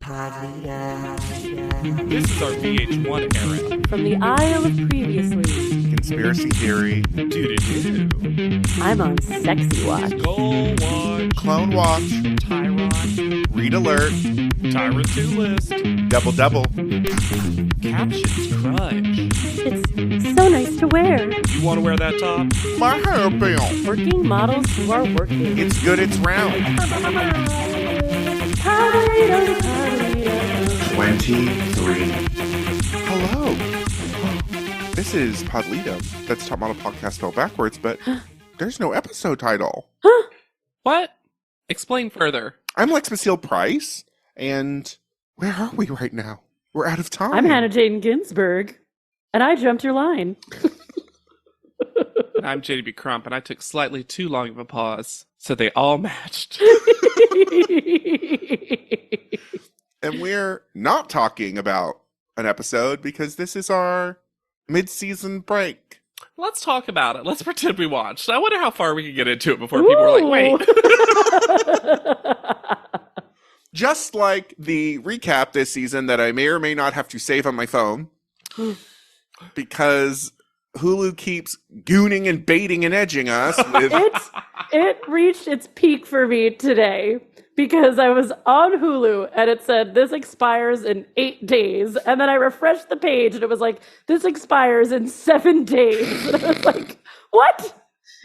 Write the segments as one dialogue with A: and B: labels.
A: Podlita.
B: This is our VH1 era.
C: From the Isle of Previously.
D: Conspiracy theory.
B: Doo-doo-doo.
C: I'm on Sexy Watch.
B: Goal Watch.
D: Clone watch.
B: Tyron.
D: Read alert.
B: Tyron 2 list.
D: Double.
B: Captions crunch.
C: It's so nice to wear.
B: You want to wear that top?
D: My hair bill.
C: Working models who are working.
D: It's good, it's round.
C: Podlita, Podlita.
D: 23. Hello. This is Podlita. That's Top Model Podcast spelled backwards, but there's no episode title.
B: What? Explain further.
D: I'm Lex Basile Price, and where are we right now? We're out of time.
C: I'm Hannah Jane Ginsburg, and I jumped your line.
B: I'm JDB Crump, and I took slightly too long of a pause, so they all matched.
D: And we're not talking about an episode because this is our mid-season break.
B: Let's talk about it. Let's pretend we watched. I wonder how far we can get into it before people are like, wait.
D: Just like the recap this season that I may or may not have to save on my phone because Hulu keeps gooning and baiting and edging us with...
C: It reached its peak for me today because I was on Hulu and it said this expires in 8 days. And then I refreshed the page and it was like, this expires in 7 days. And I was like, what?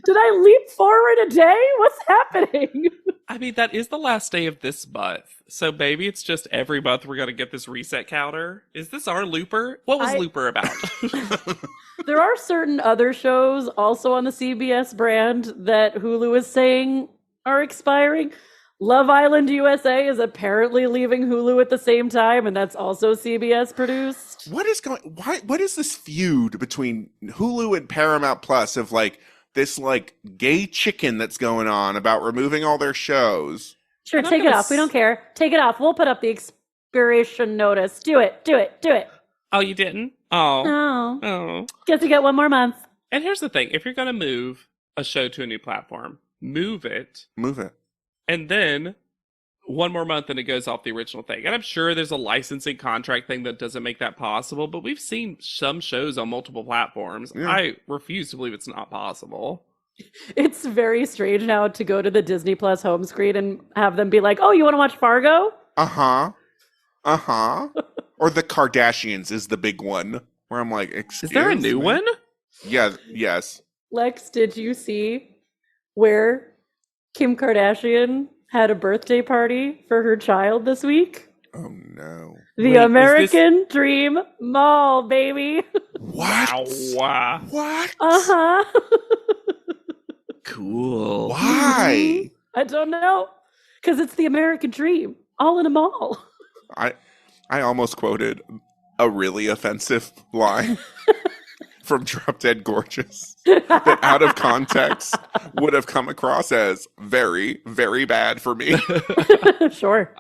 C: Did I leap forward a day? What's happening?
B: I mean, that is the last day of this month. So maybe it's just every month we're going to get this reset counter. Is this our Looper? What was Looper about?
C: There are certain other shows also on the CBS brand that Hulu is saying are expiring. Love Island USA is apparently leaving Hulu at the same time, and that's also CBS produced.
D: What is this feud between Hulu and Paramount Plus of like this like gay chicken that's going on about removing all their shows?
C: Sure, take it off. We don't care. Take it off. We'll put up the expiration notice. Do it.
B: Oh, you didn't? Oh.
C: Oh. Guess you get 1 more month.
B: And here's the thing. If you're going to move a show to a new platform, move it. And then 1 more month and it goes off the original thing. And I'm sure there's a licensing contract thing that doesn't make that possible, but we've seen some shows on multiple platforms. Yeah. I refuse to believe it's not possible.
C: It's very strange now to go to the Disney Plus home screen and have them be like, oh, you want to watch Fargo?
D: Uh-huh. Or the Kardashians is the big one where I'm like, excuse
B: me? Is there a new
D: me?
B: one?
D: Yeah, yes.
C: Lex, did you see where Kim Kardashian had a birthday party for her child this week?
D: Oh, no.
C: The American Dream Mall, baby.
D: What?
B: Wow.
D: What?
C: Uh-huh.
B: Cool.
D: Why?
C: I don't know. Because it's the American Dream, all in a mall.
D: I almost quoted a really offensive line from Drop Dead Gorgeous that out of context would have come across as very, very bad for me.
C: Sure.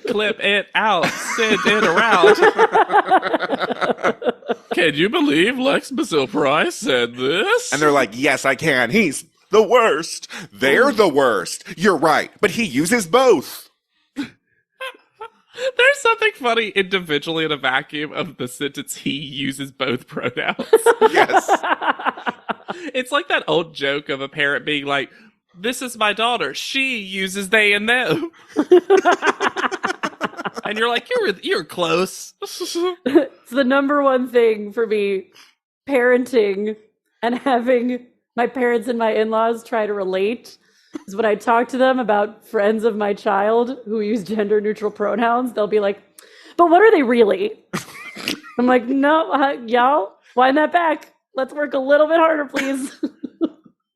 B: Clip it out. Send it around. Can you believe Lex Basile Price said this?
D: And they're like, yes, I can. He's the worst. They're the worst. You're right. But he uses both.
B: There's something funny individually in a vacuum of the sentence he uses both pronouns.
D: Yes.
B: It's like that old joke of a parent being like, this is my daughter. She uses they and them. And you're like, you're close.
C: It's the number one thing for me, parenting and having my parents and my in-laws try to relate. Is when I talk to them about friends of my child who use gender-neutral pronouns, they'll be like, but what are they really? I'm like, no, y'all, wind that back. Let's work a little bit harder, please.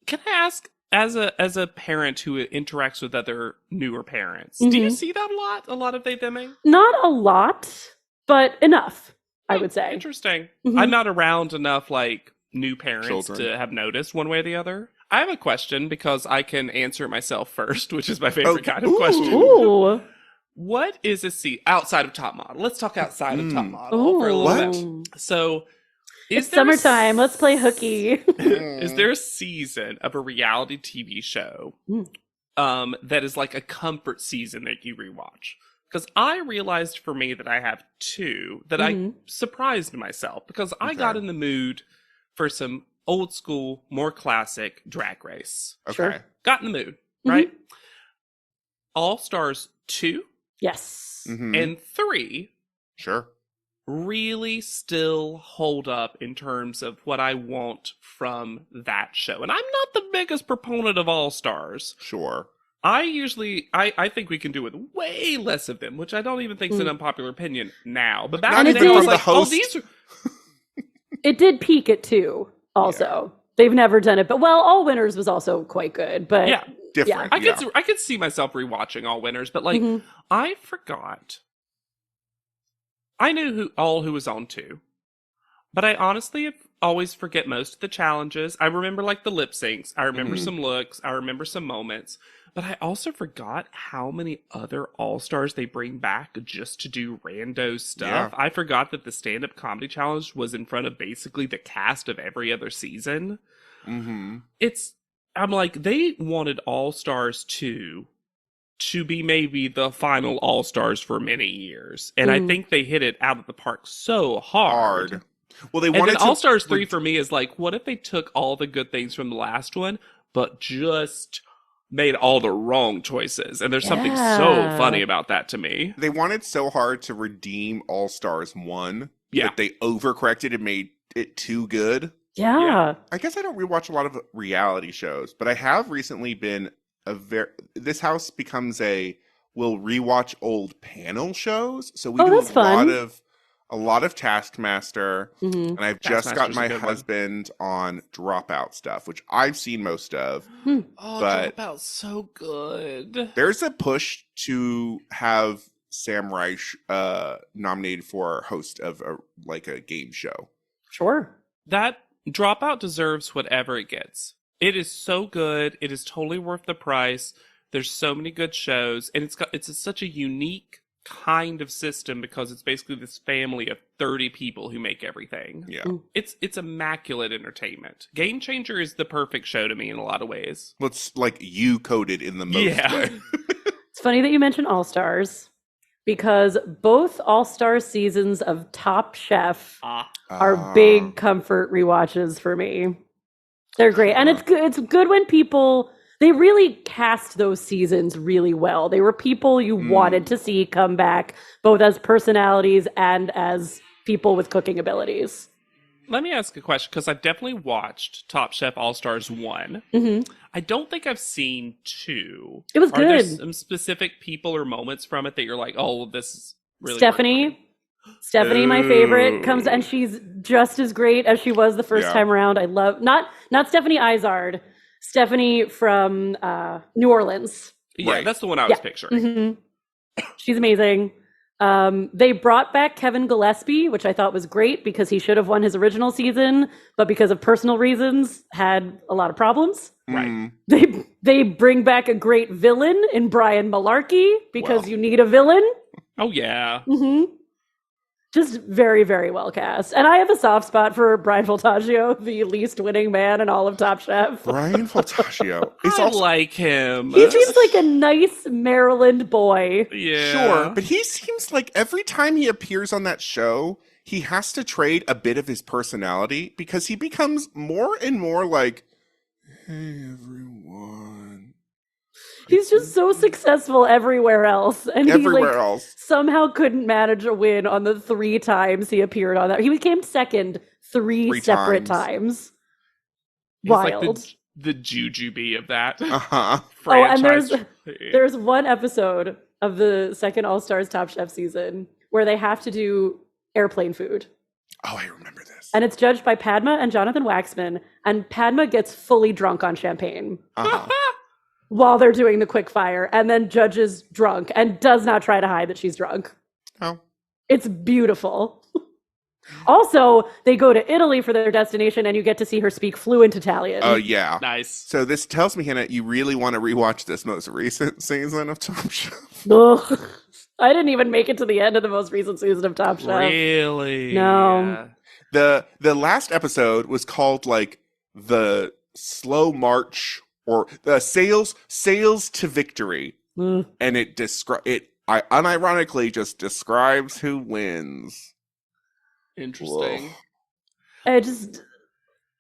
B: Can I ask, as a parent who interacts with other newer parents, do you see that a lot? A lot of they theming?
C: Not a lot, but enough, I would say.
B: Interesting. I'm not around enough, like, new parents to have noticed one way or the other. I have a question because I can answer it myself first, which is my favorite kind of question.
C: Ooh.
B: What is a outside of Top Model? Let's talk outside of Top Model for a little bit. So,
C: it's summertime. Let's play hooky.
B: Is there a season of a reality TV show that is like a comfort season that you rewatch? Because I realized for me that I have two that I surprised myself because I got in the mood for some old school, more classic Drag Race.
D: Okay.
C: Sure.
B: Got in the mood, right? All Stars 2
C: Yes.
B: and 3
D: Sure.
B: really still hold up in terms of what I want from that show. And I'm not the biggest proponent of All Stars.
D: Sure.
B: I think we can do with way less of them, which I don't even think is an unpopular opinion now. But back
D: Not
B: in the
D: even
B: day, I was
D: from
B: like,
D: the
B: oh,
D: host.
B: these are...
C: It did peak at 2 also. They've never done it, but All Winners was also quite good. But
B: Yeah.
D: Different.
B: I could see myself rewatching All Winners, but like I forgot. I knew who was on 2, but I honestly always forget most of the challenges. I remember like the lip syncs. I remember some looks. I remember some moments. But I also forgot how many other All-Stars they bring back just to do rando stuff.
D: Yeah.
B: I forgot that the stand-up comedy challenge was in front of basically the cast of every other season. I'm like, they wanted All-Stars 2 to be maybe the final All-Stars for many years. And I think they hit it out of the park so hard.
D: Well, they
B: And
D: wanted
B: then
D: to...
B: All-Stars 3 for me is like, what if they took all the good things from the last one, but just made all the wrong choices? And there's something so funny about that to me.
D: They wanted so hard to redeem All Stars 1 that they overcorrected and made it too good.
C: Yeah.
D: I guess I don't rewatch a lot of reality shows, but I have recently been this house becomes we'll rewatch old panel shows. So we do a lot of Taskmaster, and I've just got my husband on Dropout stuff, which I've seen most of.
B: Oh,
D: but
B: Dropout's so good.
D: There's a push to have Sam Reich nominated for host of a game show.
C: Sure.
B: That Dropout deserves whatever it gets. It is so good. It is totally worth the price. There's so many good shows, and it's such a unique kind of system because it's basically this family of 30 people who make everything.
D: Yeah.
B: It's immaculate entertainment. Game Changer is the perfect show to me in a lot of ways.
D: Well, it's like you coded in the most way.
C: It's funny that you mentioned All Stars because both All Star seasons of Top Chef are big comfort rewatches for me. They're great. And it's good when people, they really cast those seasons really well. They were people you wanted to see come back, both as personalities and as people with cooking abilities.
B: Let me ask a question, because I've definitely watched Top Chef All-Stars 1. I don't think I've seen 2.
C: It was
B: Are there
C: good.
B: some specific people or moments from it that you're like, oh, this is really
C: Stephanie, my favorite, comes, and she's just as great as she was the first time around. I love, not Stephanie Izard, Stephanie from New Orleans.
B: Yeah, that's the one I was picturing.
C: She's amazing. They brought back Kevin Gillespie, which I thought was great because he should have won his original season, but because of personal reasons, had a lot of problems.
B: Right.
C: They bring back a great villain in Brian Malarkey because you need a villain.
B: Oh, yeah.
C: Just very, very well cast. And I have a soft spot for Brian Voltaggio, the least winning man in all of Top Chef.
D: Brian Voltaggio.
B: I like him.
C: He seems like a nice Maryland boy.
B: Yeah.
D: Sure, but he seems like every time he appears on that show, he has to trade a bit of his personality because he becomes more and more like, hey, everyone.
C: He's just so successful everywhere else. And
D: everywhere
C: he somehow couldn't manage a win on the 3 times he appeared on that. He became second three separate times. Wild.
B: Like the jujube of that
C: franchise. And there's one episode of the second All-Stars Top Chef season where they have to do airplane food.
D: Oh, I remember this.
C: And it's judged by Padma and Jonathan Waxman. And Padma gets fully drunk on champagne. While they're doing the quick fire, and then judges drunk and does not try to hide that she's drunk.
D: Oh.
C: It's beautiful. Also, they go to Italy for their destination, and you get to see her speak fluent Italian.
D: Oh, yeah.
B: Nice.
D: So this tells me, Hannah, you really want to rewatch this most recent season of Top Chef?
C: Ugh. I didn't even make it to the end of the most recent season of Top Chef.
B: Really?
C: No.
D: The last episode was called, like, the slow march or the sails to victory, and it I unironically just describes who wins.
B: Interesting.
C: Whoa.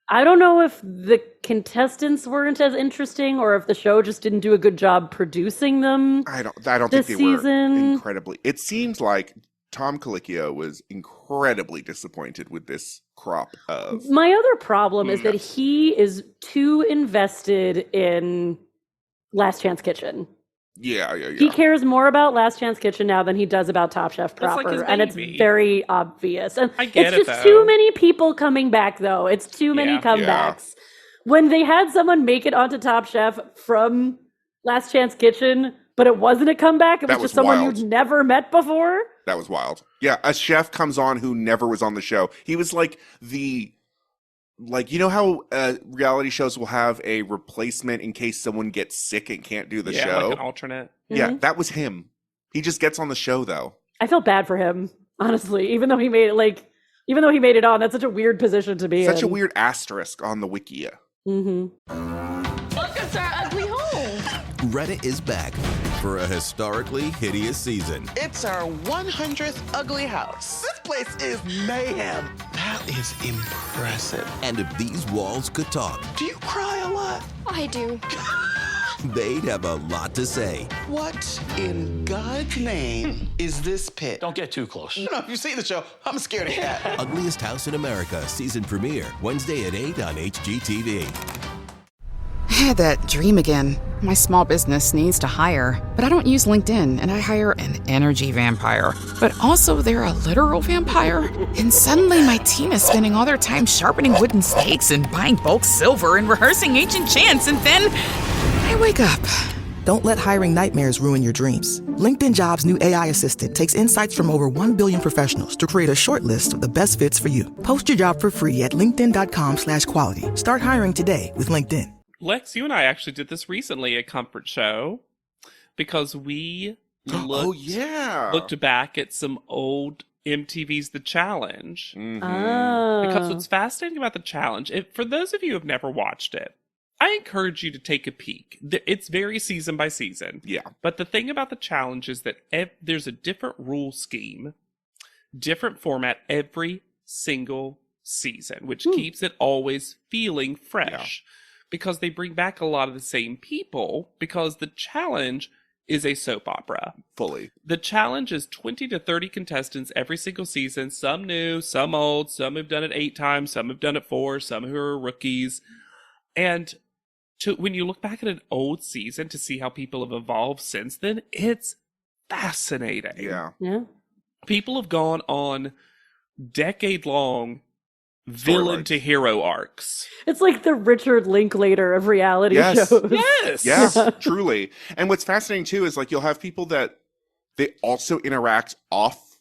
C: I don't know if the contestants weren't as interesting or if the show just didn't do a good job producing them.
D: I don't
C: this
D: think they
C: season.
D: were incredibly. It seems like Tom Colicchio was incredibly disappointed with this crop of.
C: My other problem is that he is too invested in Last Chance Kitchen.
D: Yeah.
C: He cares more about Last Chance Kitchen now than he does about Top Chef proper, and it's very obvious. And
B: I get
C: it's just too many people coming back, though. It's too many comebacks. When they had someone make it onto Top Chef from Last Chance Kitchen, but it wasn't a comeback, it was just someone you'd never met before.
D: That was wild. Yeah, a chef comes on who never was on the show. He was like you know how reality shows will have a replacement in case someone gets sick and can't do the show?
B: Yeah, like an alternate.
D: Yeah, that was him. He just gets on the show, though.
C: I felt bad for him, honestly, even though he made it on. That's such a weird position to be in.
D: Such a weird asterisk on the Wikia.
A: Mm-hmm. Welcome to our ugly home.
E: Reddit is back for a historically hideous season.
F: It's our 100th ugly house. This place is mayhem. That is impressive.
E: And if these walls could talk,
F: do you cry a lot?
A: I do.
E: They'd have a lot to say.
F: What in God's name is this pit?
G: Don't get too close.
F: No, if you've seen the show, I'm a scaredy cat.
E: Ugliest House in America, season premiere, Wednesday at 8 on HGTV.
H: I had that dream again. My small business needs to hire, but I don't use LinkedIn, and I hire an energy vampire. But also, they're a literal vampire. And suddenly, my team is spending all their time sharpening wooden stakes and buying bulk silver and rehearsing ancient chants, and then I wake up.
I: Don't let hiring nightmares ruin your dreams. LinkedIn Jobs' new AI assistant takes insights from over 1 billion professionals to create a short list of the best fits for you. Post your job for free at linkedin.com/quality. Start hiring today with LinkedIn.
B: Lex, you and I actually did this recently at Comfort Show because we looked back at some old MTV's The Challenge.
D: Mm-hmm.
B: Because what's fascinating about The Challenge, for those of you who have never watched it, I encourage you to take a peek. It's very season by season.
D: Yeah.
B: But the thing about The Challenge is that there's a different rule scheme, different format every single season, which keeps it always feeling fresh. Yeah. Because they bring back a lot of the same people, because The Challenge is a soap opera.
D: Fully.
B: The Challenge is 20 to 30 contestants every single season, some new, some old, some have done it 8 times, some have done it 4, some who are rookies. And when you look back at an old season to see how people have evolved since then, it's fascinating.
D: Yeah.
B: People have gone on decade-long villain to hero arcs.
C: It's like the Richard Linklater of reality shows.
B: Yes,
D: truly. And what's fascinating too is like you'll have people that they also interact off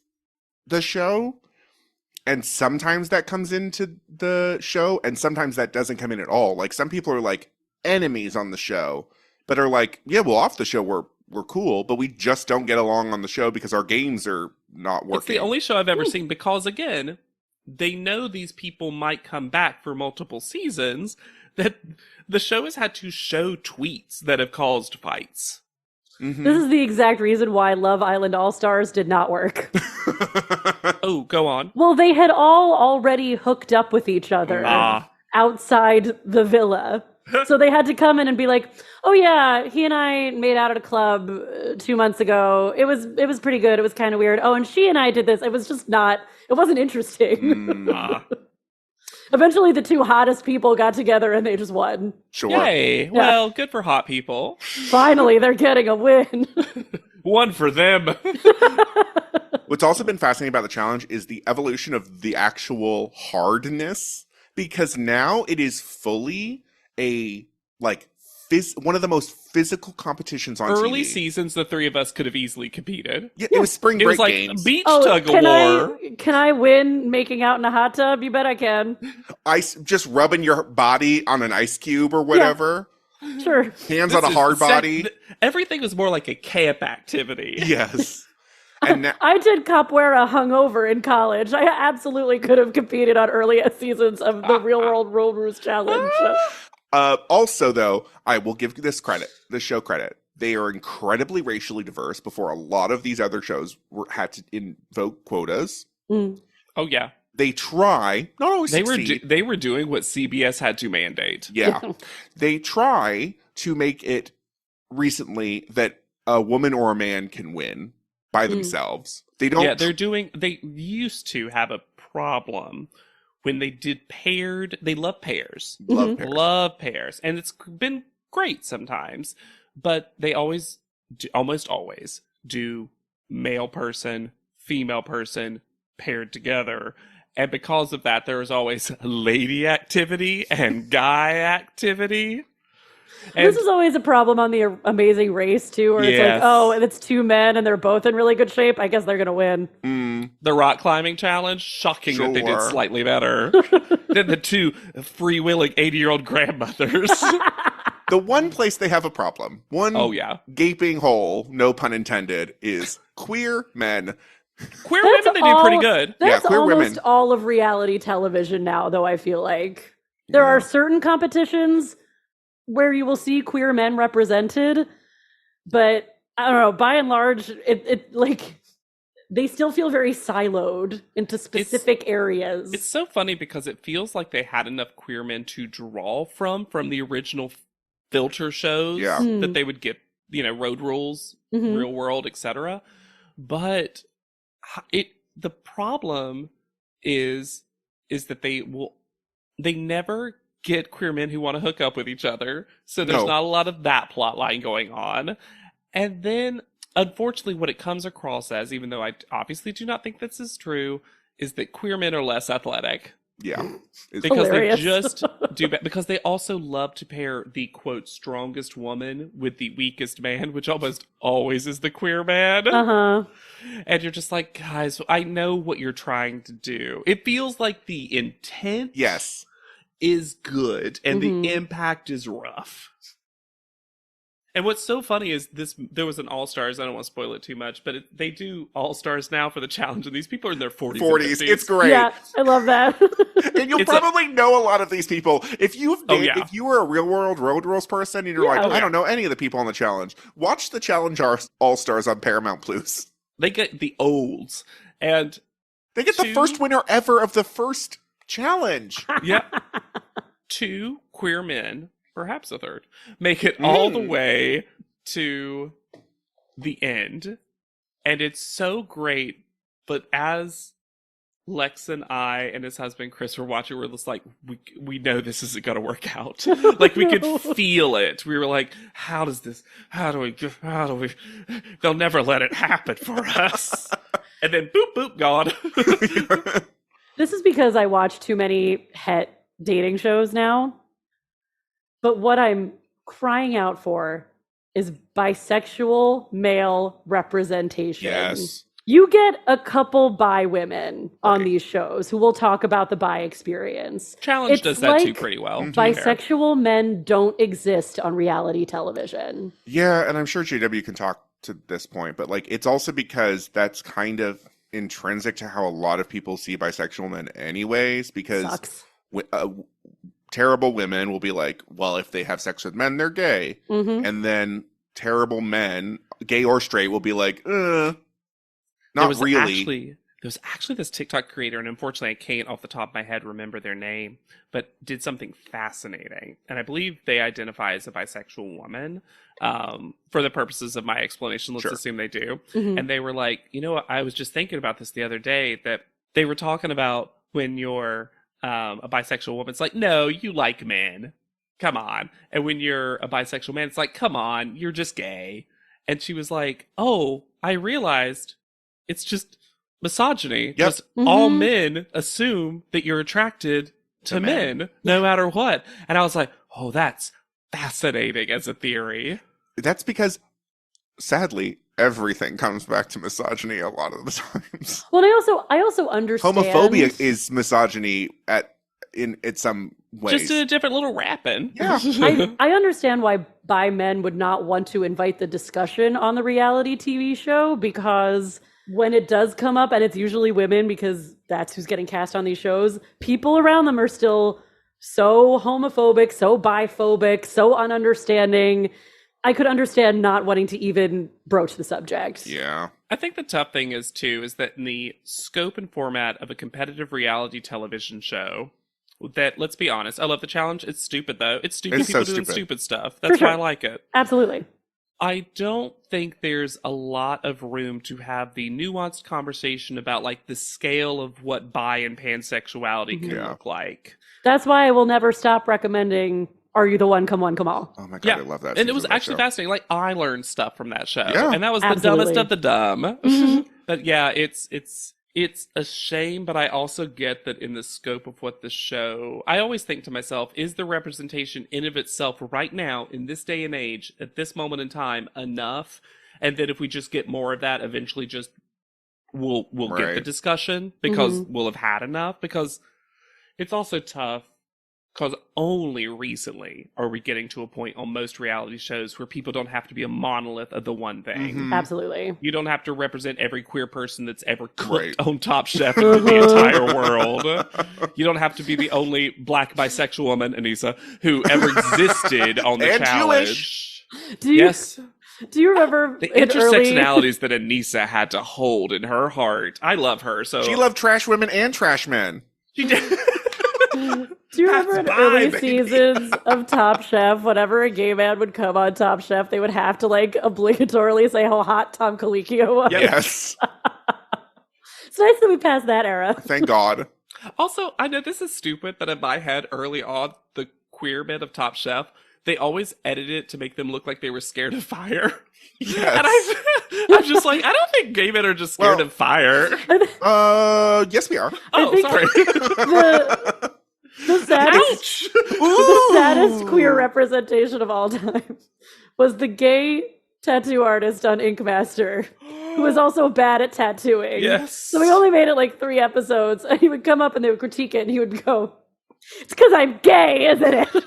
D: the show, and sometimes that comes into the show, and sometimes that doesn't come in at all. Like some people are like enemies on the show, but are like, yeah, well, off the show we're cool, but we just don't get along on the show because our games are not working.
B: It's the only show I've ever seen because, again, they know these people might come back for multiple seasons, that the show has had to show tweets that have caused fights.
C: Mm-hmm. This is the exact reason why Love Island All-Stars did not work.
B: Oh, go on.
C: Well, they had all already hooked up with each other outside the villa. So they had to come in and be like, oh yeah, he and I made out at a club 2 months ago. It was pretty good. It was kind of weird. Oh, and she and I did this. It was just not, it wasn't interesting. Eventually the 2 hottest people got together and they just won.
D: Sure.
B: Yay. Well, good for hot people.
C: Finally, they're getting a win.
B: One for them.
D: What's also been fascinating about The Challenge is the evolution of the actual hardness, because now it is fully a one of the most physical competitions on
B: Early
D: TV.
B: Seasons, the 3 of us could have easily competed.
D: Yeah, it was spring break
B: it was like
D: games.
B: Beach tug of war.
C: Can I win making out in a hot tub? You bet I can.
D: Just rubbing your body on an ice cube or whatever.
C: Yeah. Sure.
D: Hands on a hard body.
B: Everything was more like a camp activity.
D: Yes. And now,
C: I did capoeira hungover in college. I absolutely could have competed on early seasons of the Real World Road Rules Challenge.
D: Also, though, I will give this show credit. they are incredibly racially diverse before a lot of these other shows had to invoke quotas.
C: Mm.
B: Oh yeah.
D: They try, not always succeed.
B: They were doing what CBS had to mandate.
D: Yeah. They try to make it recently that a woman or a man can win by themselves. They don't.
B: Yeah, they used to have a problem when they did paired. They love pairs. Love pairs. And it's been great sometimes, but they almost always do male person, female person paired together. And because of that, there is always lady activity and guy activity. And
C: this is always a problem on the Amazing Race, too, where it's like, oh, and it's two men and they're both in really good shape. I guess they're going to win.
B: The rock climbing challenge, shocking that they did slightly better than the two freewheeling 80-year-old grandmothers.
D: The one place they have a problem, gaping hole, no pun intended, is queer men.
B: Queer women, they do pretty good.
C: That's
D: queer
C: almost
D: women.
C: all of reality television now, though, I feel like. There are certain competitions where you will see queer men represented, but I don't know, by and large, it like they still feel very siloed into specific areas.
B: It's so funny because it feels like they had enough queer men to draw from the original filter shows that they would get, Road Rules, Real World, etc. But the problem is that they never get queer men who want to hook up with each other. So there's not a lot of that plot line going on. And then, unfortunately, what it comes across as, even though I obviously do not think this is true, is that queer men are less athletic.
D: Yeah.
B: Because
C: hilarious.
B: they just do because they also love to pair the, quote, strongest woman with the weakest man, which almost always is the queer man.
C: Uh-huh.
B: And you're just like, guys, I know what you're trying to do. It feels like the intent is good and the impact is rough. And what's so funny is there was an All-Stars, I don't want to spoil it too much, but they do All-Stars now for the challenge, and these people are in their 40s.
D: 40s. It's great.
C: Yeah, I love that.
D: And you'll probably know a lot of these people. If if you were a real world Road Rules person and you're I don't know any of the people on the challenge, watch the Challenge All-Stars on Paramount Plus.
B: They get the olds, and
D: they get the first winner ever of the first challenge.
B: Yeah. 2 queer men, perhaps a third, make it all the way to the end. And it's so great. But as Lex and I and his husband Chris were watching, we're just like, we know this isn't going to work out. Like, we could feel it. We were like, how do we, they'll never let it happen for us. And then boop, boop, gone.
C: This is because I watch too many het dating shows now. But what I'm crying out for is bisexual male representation.
D: Yes.
C: You get a couple bi women on these shows who will talk about the bi experience.
B: Challenge does that too pretty well.
C: Bisexual men don't exist on reality television.
D: Yeah, and I'm sure JW can talk to this point, but like it's also because that's kind of intrinsic to how a lot of people see bisexual men anyways, because terrible women will be like, well, if they have sex with men, they're gay. And then terrible men, gay or straight, will be like, not really.
B: There was actually this TikTok creator, and unfortunately I can't off the top of my head remember their name, but did something fascinating. And I believe they identify as a bisexual woman. For the purposes of my explanation, let's assume they do. And they were like, you know what, I was just thinking about this the other day, that they were talking about when you're a bisexual woman, it's like, no, you like men. Come on. And when you're a bisexual man, it's like, come on, you're just gay. And she was like, oh, I realized it's just misogyny. Just all men assume that you're attracted to men no matter what. And I was like, oh, that's fascinating as a theory.
D: That's because, sadly, everything comes back to misogyny a lot of the times.
C: Well, I also understand
D: homophobia is misogyny in some ways.
B: Just a different little wrapping.
D: Yeah.
C: I understand why bi men would not want to invite the discussion on the reality TV show, because when it does come up, and it's usually women because that's who's getting cast on these shows, people around them are still so homophobic, so biphobic, so ununderstanding. I could understand not wanting to even broach the subject.
D: Yeah.
B: I think the tough thing is that in the scope and format of a competitive reality television show, that, let's be honest, I love the challenge. It's stupid, though. It's stupid
D: It's
B: people
D: so
B: doing
D: stupid.
B: stupid stuff. That's
C: sure.
B: why I like it.
C: Absolutely.
B: I don't think there's a lot of room to have the nuanced conversation about, like, the scale of what bi and pansexuality can look like.
C: That's why I will never stop recommending Are You the One, Come One, Come All.
D: Oh my God, I love that.
B: And it was
D: season of that
B: actually
D: show.
B: fascinating. Like, I learned stuff from that show.
D: Yeah.
B: And that was the
C: Absolutely.
B: dumbest of the dumb. But yeah, it's a shame, but I also get that in the scope of what the show, I always think to myself, is the representation in of itself right now, in this day and age, at this moment in time, enough? And that if we just get more of that, eventually just we'll get the discussion because we'll have had enough. Because it's also tough because only recently are we getting to a point on most reality shows where people don't have to be a monolith of the one thing.
C: Absolutely.
B: You don't have to represent every queer person that's ever cooked
D: Right.
B: on Top Chef in the entire world. You don't have to be the only black bisexual woman, Anissa, who ever existed on the
D: And
B: challenge.
C: Do you,
B: Yes.
C: Do you remember
B: The
C: in early...
B: intersectionalities that Anissa had to hold in her heart. I love her. So
D: She loved trash women and trash men.
B: She did.
C: Do you remember in
B: That's
C: early
B: fine,
C: seasons of Top Chef, whenever a gay man would come on Top Chef, they would have to like obligatorily say how hot Tom Colicchio was?
D: Yes.
C: It's nice that we passed that era.
D: Thank God.
B: Also, I know this is stupid, but in my head early on, the queer men of Top Chef, they always edited it to make them look like they were scared of fire.
D: Yes.
B: And I'm just like, I don't think gay men are just scared
D: Well,
B: of fire.
D: Yes, we are.
B: Oh,
C: think
B: sorry.
C: The saddest,
B: Ouch!
C: the saddest queer representation of all time was the gay tattoo artist on Ink Master, who was also bad at tattooing.
B: Yes.
C: So we only made it like 3 episodes, and he would come up and they would critique it, and he would go, "It's because I'm gay, isn't it?"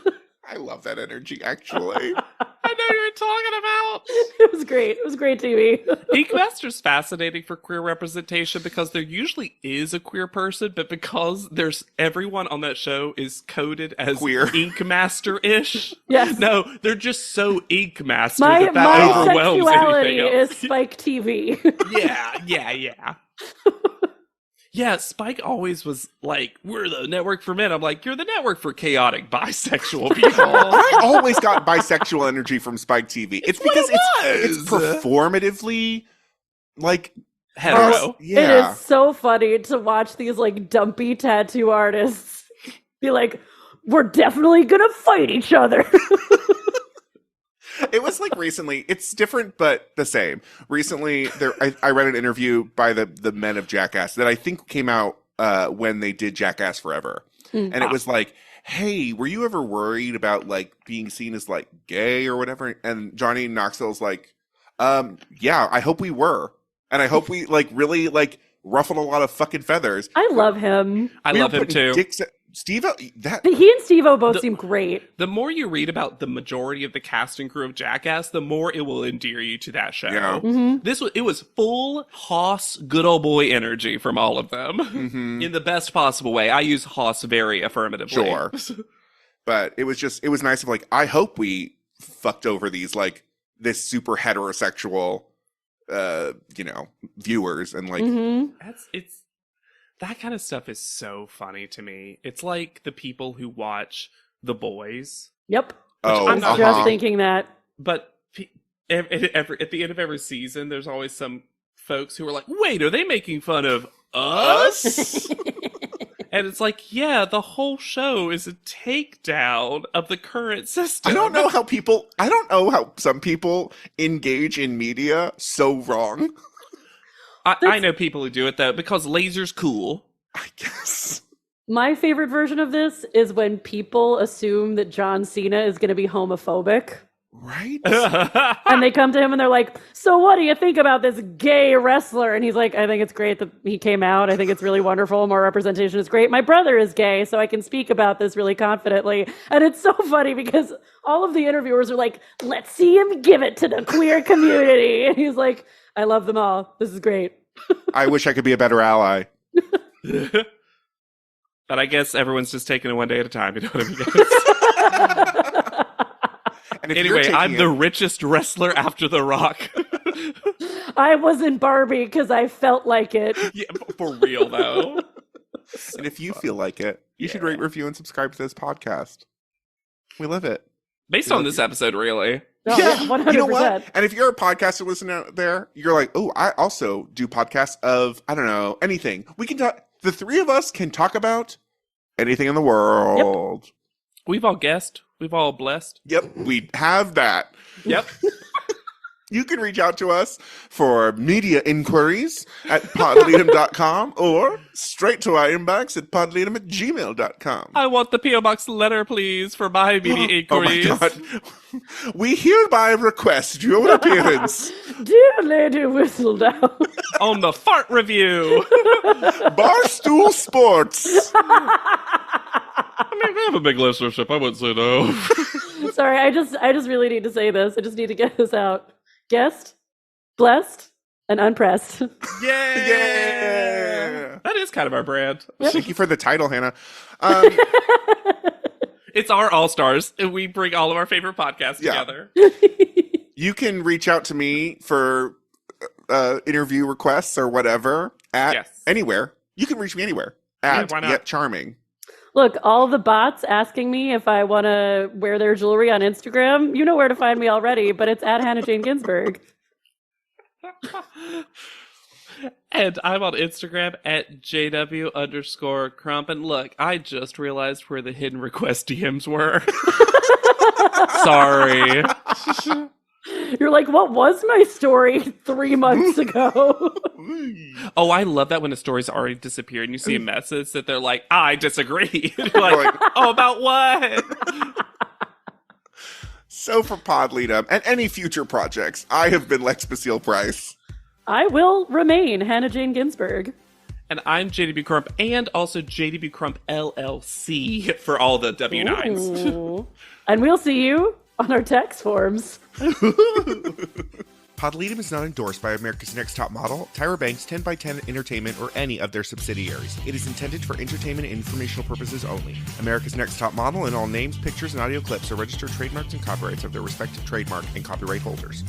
D: I love that energy, actually.
B: I know you're talking about.
C: It was great. It was great TV.
B: Ink Master's fascinating for queer representation because there usually is a queer person, but because there's everyone on that show is coded as
D: Queer.
B: Ink Master-ish.
C: Yes.
B: No, they're just so Ink Master
C: My
B: that overwhelms
C: sexuality
B: anything
C: is
B: else.
C: Spike TV.
B: Yeah. Yeah, Spike always was like, we're the network for men. I'm like, you're the network for chaotic bisexual people.
D: I always got bisexual energy from Spike TV. It's because it's
B: was.
D: performatively like
B: Hetero.
C: It
D: Yeah.
C: is so funny to watch these like dumpy tattoo artists be like, "We're definitely gonna fight each other."
D: It was like recently, it's different but the same. Recently, I read an interview by the men of Jackass that I think came out when they did Jackass Forever. And it was like, hey, were you ever worried about like being seen as like gay or whatever? And Johnny Knoxville's like, yeah, I hope we were. And I hope we like really like ruffled a lot of fucking feathers.
C: I love him.
B: I
D: We
B: love
D: were
B: him
D: putting
B: too.
D: Steve-O, that
C: He and Steve-O both seem great.
B: The more you read about the majority of the cast and crew of Jackass, the more it will endear you to that show.
D: Yeah.
B: It was full Hoss good old boy energy from all of them in the best possible way. I use Hoss very affirmatively.
D: Sure. But it was nice of like, I hope we fucked over these like this super heterosexual viewers and like
B: That kind of stuff is so funny to me. It's like the people who watch The Boys,
C: Yep.
D: oh
C: I was just thinking that.
B: but at the end of every season, there's always some folks who are like, wait, are they making fun of us? And it's like, yeah, the whole show is a takedown of the current system.
D: I don't know how some people engage in media so wrong.
B: I know people who do it, though, because laser's cool.
D: I guess.
C: My favorite version of this is when people assume that John Cena is going to be homophobic.
D: Right?
C: And they come to him and they're like, "So what do you think about this gay wrestler?" And he's like, "I think it's great that he came out. I think it's really wonderful. More representation is great. My brother is gay, so I can speak about this really confidently." And it's so funny because all of the interviewers are like, "Let's see him give it to the queer community." And he's like, "I love them all. This is great."
D: I wish I could be a better ally.
B: But I guess everyone's just taking it one day at a time. You know what I mean?
D: And if
B: Anyway,
D: you're
B: I'm
D: taking
B: the
D: it-
B: richest wrestler after The Rock.
C: I was in Barbie because I felt like it.
B: Yeah, for real, though.
D: and if you feel like it, you should rate, review, and subscribe to this podcast. We love it.
B: Based on this episode, really.
C: Oh, yeah, 100%.
D: You know what? And if you're a podcaster listening out there, you're like, oh, I also do podcasts of, I don't know, anything. We can talk, the three of us can talk about anything in the world.
B: We've all guessed. We've all blessed.
D: Yep, we have that.
B: Yep.
D: You can reach out to us for media inquiries at podleadum.com or straight to our inbox at podleadum@gmail.com.
B: I want the P.O. Box letter, please, for my media inquiries.
D: Oh my God. We hereby request your appearance.
C: Dear Lady Whistledown.
B: On the fart review.
D: Barstool Sports.
B: I mean, we have a big listenership. I wouldn't say no.
C: Sorry, I just really need to say this. I just need to get this out. Guest, blessed, and unpressed.
D: Yeah.
B: That is kind of our brand.
D: Thank you for the title, Hannah.
B: It's our all-stars, and we bring all of our favorite podcasts together.
D: You can reach out to me for interview requests or whatever at anywhere. You can reach me anywhere at
B: why not?
D: Yet Charming.
C: Look, all the bots asking me if I want to wear their jewelry on Instagram, you know where to find me already, but it's at Hannah Jane Ginsburg.
B: And I'm on Instagram at JW_Crump. And look, I just realized where the hidden request DMs were. Sorry.
C: You're like, what was my story 3 months ago?
B: Oh, I love that when a story's already disappeared and you see a message that they're like, I disagree. And you're like, oh, about what?
D: So for Podleadum and any future projects, I have been Lex Basile Price.
C: I will remain Hannah Jane Ginsburg.
B: And I'm JDB Crump and also JDB Crump LLC for all the W9s.
C: Ooh. And we'll see you on our text forms.
D: Podleadum is not endorsed by America's Next Top Model, Tyra Banks, 10x10 Entertainment, or any of their subsidiaries. It is intended for entertainment and informational purposes only. America's Next Top Model and all names, pictures, and audio clips are registered trademarks and copyrights of their respective trademark and copyright holders.